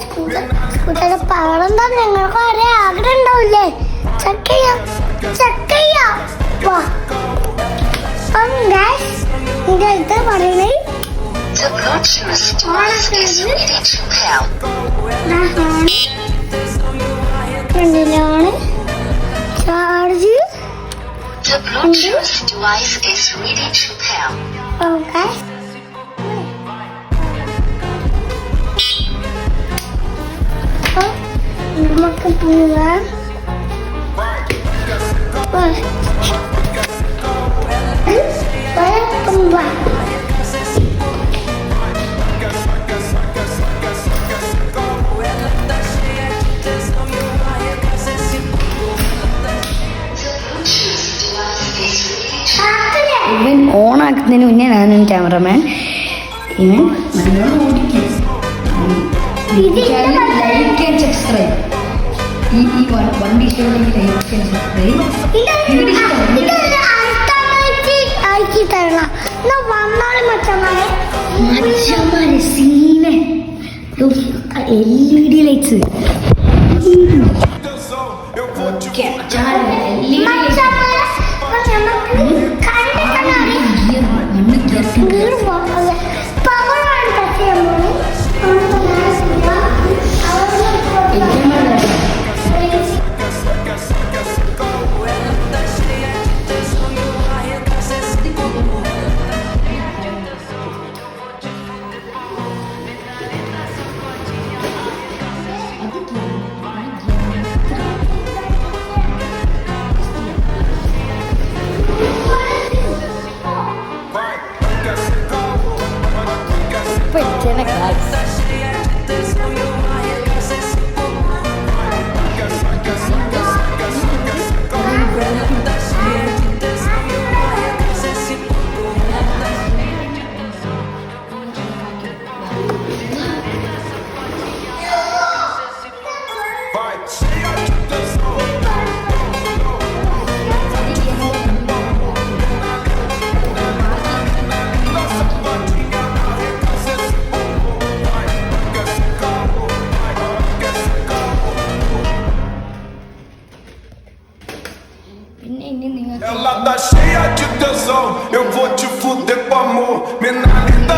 സ്കൂട്ടറിന്റെ power എന്താ നിങ്ങൾക്ക് ഒരേ ആഗ്രഹം ഉണ്ടാവില്ലേ? ചെക്ക് ചെയ്യാം. ഇത് പറയണേ ഫ്രണ്ടിലാണ് charge. The Bluetooth device is ready to pair. Okay. നമുക്ക് പോവാം. ഇവൻ ഓൺ ആക്കുന്നതിന് മുന്നേ ഞാനും ക്യാമറമാൻ ഇവൻ നല്ലോണം ഓടിക്കും. Like and subscribe. ഈ വണ്ടി ഇഷ്ടമുണ്ടെങ്കിൽ ലൈക്ക് ആൻഡ് സബ്സ്ക്രൈബ്. മച്ചന്മാരെ സീനെ LED lights. Ela tá cheia de tesão, eu vou te fuder com amor. Menina linda,